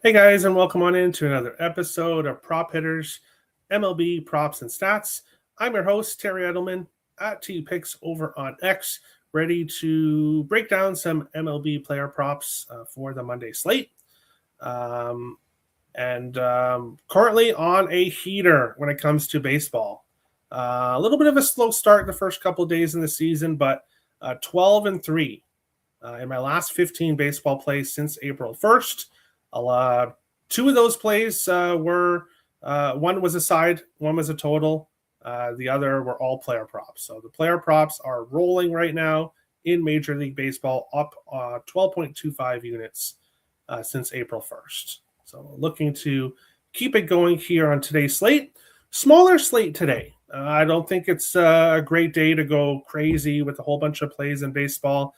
Hey guys, and welcome on into another episode of Prop Hitters, MLB Props and Stats. I'm your host, Terry Edelmann, at T Picks over on X, ready to break down some MLB player props for the Monday slate. Currently on a heater when it comes to baseball. A little bit of a slow start in the first couple of days in the season, but 12-3 in my last 15 baseball plays since April 1st. Two of those plays were one was a side, one was a total. The other were all player props. So the player props are rolling right now in Major League Baseball, up 12.25 units since April 1st. So looking to keep it going here on today's slate. Smaller slate today. I don't think it's a great day to go crazy with a whole bunch of plays in baseball.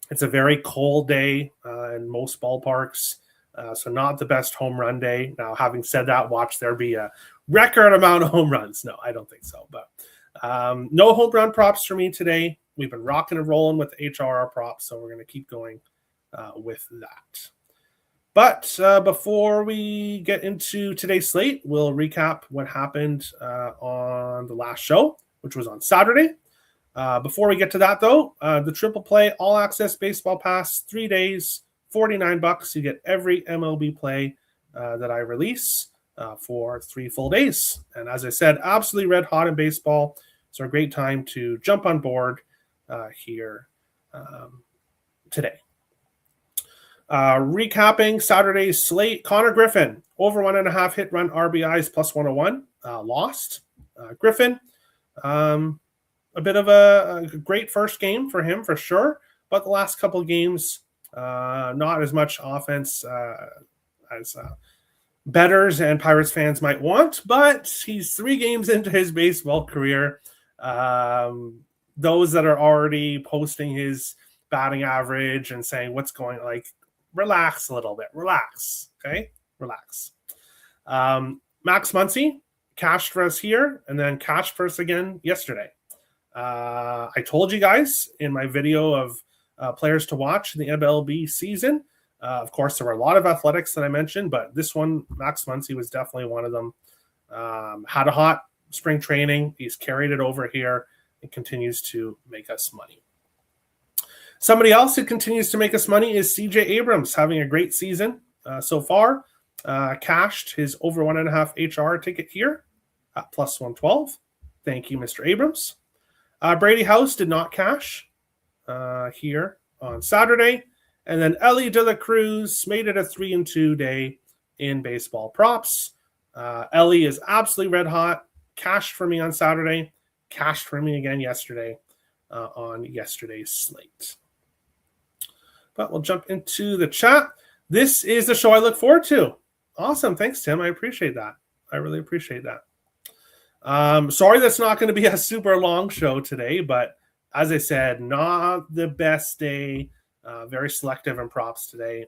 It's a very cold day in most ballparks. So not the best home run day. Now, having said that, watch there be a record amount of home runs. No, I don't think so. But no home run props for me today. We've been rocking and rolling with HRR props, so we're going to keep going with that. But before we get into today's slate, we'll recap what happened on the last show, which was on Saturday. Before we get to that, though, the Triple Play All Access Baseball Pass, 3 days, $49. You get every MLB play that I release for 3 full days. And as I said, absolutely red hot in baseball. So a great time to jump on board here today. Recapping Saturday's slate, Connor Griffin, over 1.5 hit run RBIs plus 101, lost. Griffin, a bit of a great first game for him for sure, but the last couple of games, not as much offense as bettors and Pirates fans might want, but he's 3 games into his baseball career. Those that are already posting his batting average and saying what's going, like, relax a little bit. Relax, okay? Relax. Max Muncy cashed for us here and then cashed for us again yesterday. I told you guys in my video of players to watch in the MLB season. Of course, there were a lot of athletics that I mentioned, but this one, Max Muncy, was definitely one of them. Had a hot spring training. He's carried it over here and continues to make us money. Somebody else who continues to make us money is CJ Abrams, having a great season so far. Cashed his over 1.5 HR ticket here at plus 112. Thank you, Mr. Abrams. Brady House did not cash here on Saturday. And then Ellie De La Cruz made it a 3-2 day in baseball props. Ellie is absolutely red hot. Cashed for me on Saturday. Cashed for me again yesterday on yesterday's slate. But we'll jump into the chat. This is the show I look forward to. Awesome. Thanks, Tim. I appreciate that. I really appreciate that. Sorry that's not going to be a super long show today, but as I said, not the best day. Very selective in props today.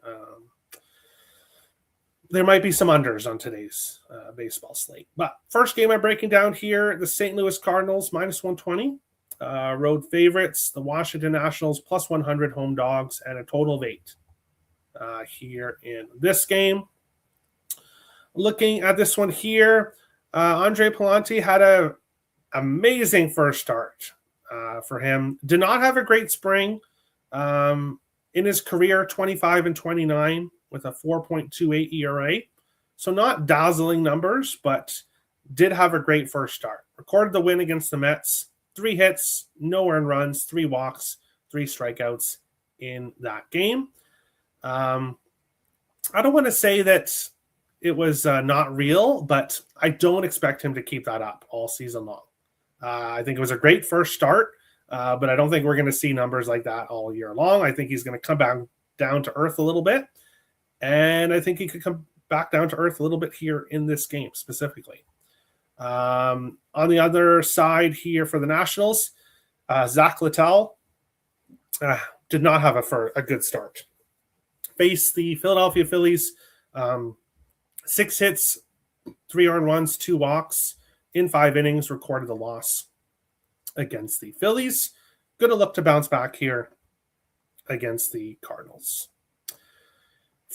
There might be some unders on today's baseball slate. But first game I'm breaking down here, the St. Louis Cardinals minus 120. Road favorites, the Washington Nationals plus 100 home dogs, and a total of 8 here in this game. Looking at this one here, Andre Palante had an amazing first start for him. Did not have a great spring in his career, 25-29 with a 4.28 ERA. So not dazzling numbers, but did have a great first start. Recorded the win against the Mets. 3 hits, no earned runs, 3 walks, 3 strikeouts in that game. I don't want to say that it was not real, but I don't expect him to keep that up all season long. I think it was a great first start, but I don't think we're going to see numbers like that all year long. I think he's going to come back down to earth a little bit, and I think he could come back down to earth a little bit here in this game specifically. On the other side here for the Nationals, Zach Littell did not have a good start. Faced the Philadelphia Phillies, 6 hits, 3 earned runs, 2 walks in 5 innings, recorded the loss against the Phillies. Going to look to bounce back here against the Cardinals.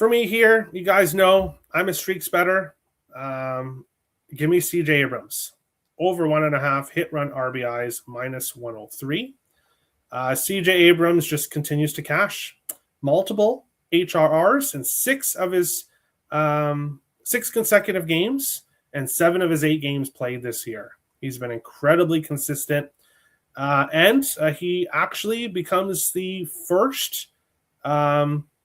For me here, you guys know I'm a streaks better. Give me CJ Abrams. Over 1.5 hit run RBIs, minus 103. CJ Abrams just continues to cash. Multiple HRRs in 6 of his 6 consecutive games and 7 of his 8 games played this year. He's been incredibly consistent. And he actually becomes the first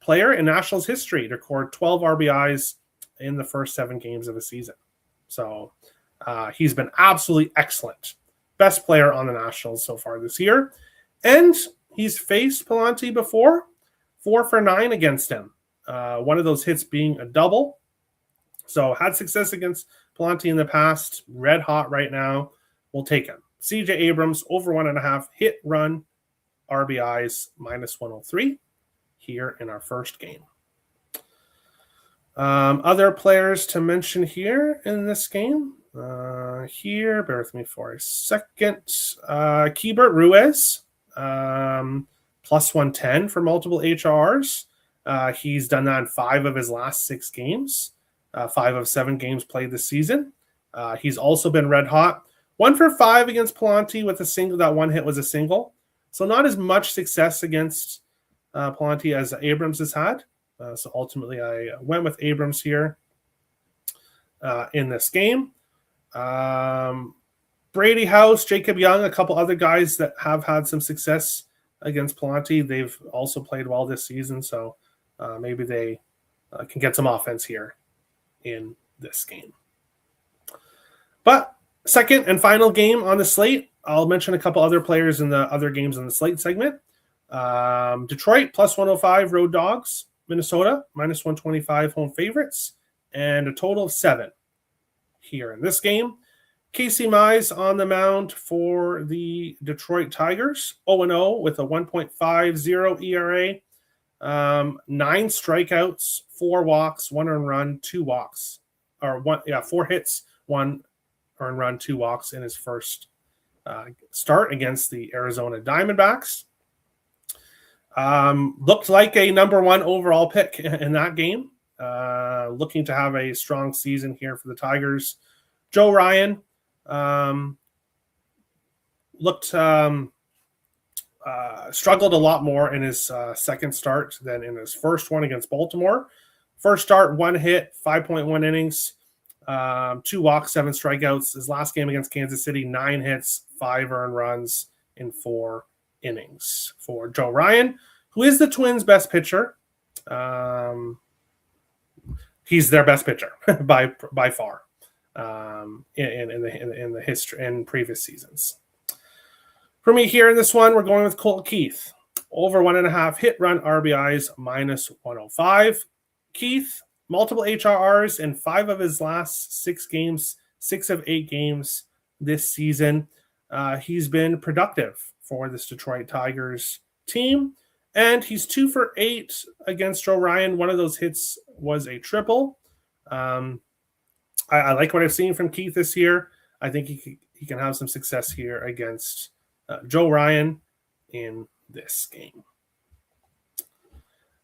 player in Nationals history to record 12 RBIs in the first 7 games of a season. So he's been absolutely excellent. Best player on the Nationals so far this year. And he's faced Palante before, 4 for 9 against him. One of those hits being a double. So had success against Palante in the past. Red hot right now. We'll take him. CJ Abrams, over 1.5 hit run RBIs, minus 103 here in our first game. Other players to mention here in this game. Bear with me for a second. Keibert Ruiz, plus 110 for multiple HRs. He's done that in 5 of his last 6 games. 5 of 7 games played this season. He's also been red hot. 1 for 5 against Palante with a single. That one hit was a single. So not as much success against Palante as Abrams has had. So ultimately I went with Abrams here in this game. Brady House, Jacob Young, a couple other guys that have had some success against Palante. They've also played well this season. So maybe they can get some offense here in this game. But second and final game on the slate, I'll mention a couple other players in the other games on the slate segment. Detroit, plus 105 road dogs. Minnesota, minus 125 home favorites. And a total of 7 here in this game. Casey Mize on the mound for the Detroit Tigers. 0-0 with a 1.50 ERA. 9 strikeouts, 4 walks, 1 earned run, 2 walks. 4 hits, 1 earned run, 2 walks in his first start against the Arizona Diamondbacks. Looked like a number 1 overall pick in that game. Looking to have a strong season here for the Tigers. Joe Ryan struggled a lot more in his second start than in his first one against Baltimore. First start, 1 hit, 5.1 innings, 2 walks, 7 strikeouts. His last game against Kansas City, 9 hits, 5 earned runs in 4 innings for Joe Ryan, who is the Twins' best pitcher. He's their best pitcher by far in the history in previous seasons. For me here in this one, we're going with Colt Keith. Over 1.5 hit run RBIs, minus 105. Keith, multiple HRRs in 5 of his last 6 games, 6 of 8 games this season. He's been productive for this Detroit Tigers team, and he's 2 for 8 against Joe Ryan. One of those hits was a triple. I like what I've seen from Keith this year. I think he can have some success here against Joe Ryan in this game.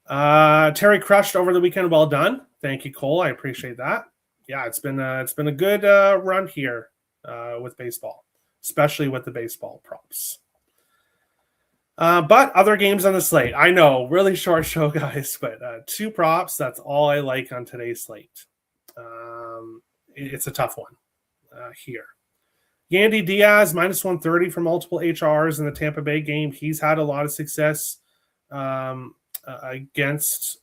Terry crushed over the weekend. Well done. Thank you, Cole. I appreciate that. Yeah, it's been a good run here with baseball, especially with the baseball props. But other games on the slate. I know, really short show, guys, but 2 props. That's all I like on today's slate. It's a tough one here. Yandy Diaz, minus 130 for multiple HRs in the Tampa Bay game. He's had a lot of success against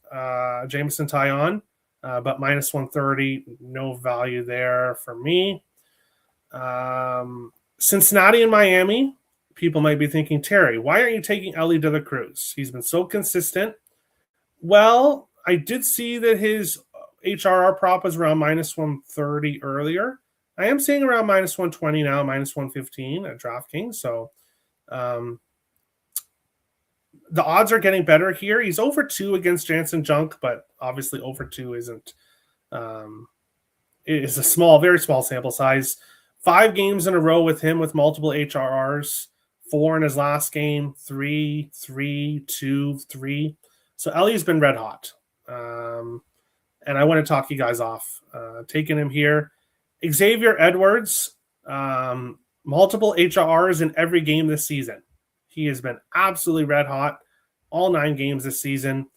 Jameson Taillon, but minus 130, no value there for me. Cincinnati and Miami. People might be thinking, Terry, why aren't you taking Elly De La Cruz? He's been so consistent. Well, I did see that his HRR prop was around minus 130 earlier. I am seeing around minus 120 now, minus 115 at DraftKings. So the odds are getting better here. He's over 2 against Jansen Junk, but obviously over 2 isn't. It is a very small sample size. 5 games in a row with him with multiple HRRs. 4 in his last game, 3, 3, 2, 3. So Ellie's been red hot. And I want to talk you guys off. Taking him here. Xavier Edwards, multiple HRRs in every game this season. He has been absolutely red hot all 9 games this season.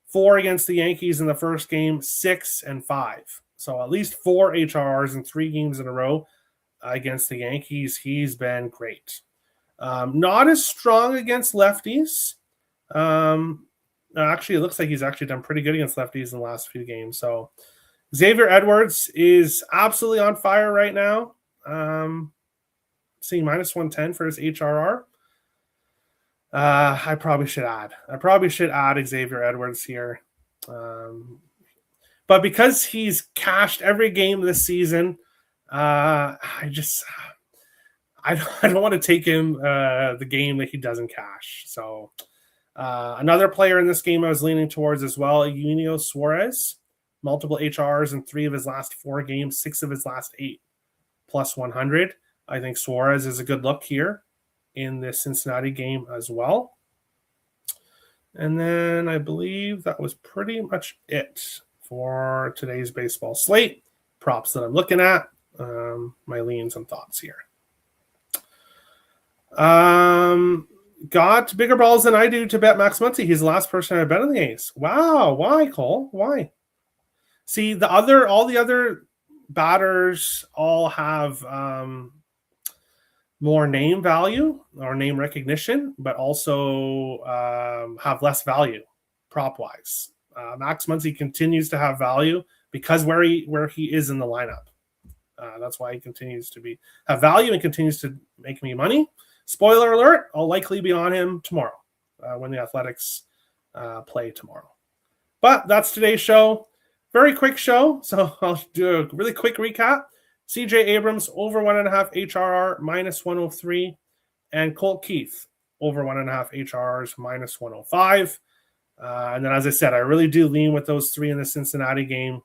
4 against the Yankees in the first game, 6 and 5. So at least 4 HRRs in 3 games in a row against the Yankees. He's been great. Not as strong against lefties. Actually, it looks like he's actually done pretty good against lefties in the last few games. So Xavier Edwards is absolutely on fire right now. Seeing minus 110 for his HRR. I probably should add Xavier Edwards here. But because he's cashed every game this season, I don't want to take him the game that he doesn't cash. So another player in this game I was leaning towards as well, Eugenio Suarez. Multiple HRs in 3 of his last 4 games, 6 of his last 8, plus 100. I think Suarez is a good look here in this Cincinnati game as well. And then I believe that was pretty much it for today's baseball slate. Props that I'm looking at, my leans and thoughts here. Got bigger balls than I do to bet Max Muncy. He's the last person I bet on the A's. Wow. Why, Cole? Why? See, all the other batters all have more name value or name recognition, but also have less value prop-wise. Max Muncy continues to have value because where he is in the lineup. That's why he continues to have value and continues to make me money. Spoiler alert, I'll likely be on him tomorrow when the Athletics play tomorrow. But that's today's show. Very quick show, so I'll do a really quick recap. CJ Abrams, over 1.5 HRR, minus 103. And Colt Keith, over 1.5 HRRs, minus 105. And then, as I said, I really do lean with those 3 in the Cincinnati game.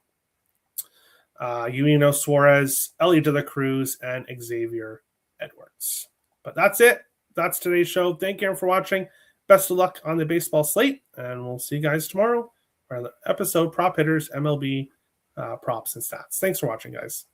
Eugenio Suarez, Ellie De La Cruz, and Xavier Edwards. But that's it. That's today's show. Thank you for watching. Best of luck on the baseball slate, and we'll see you guys tomorrow for the episode Prop Hitters, MLB props and stats. Thanks for watching, guys.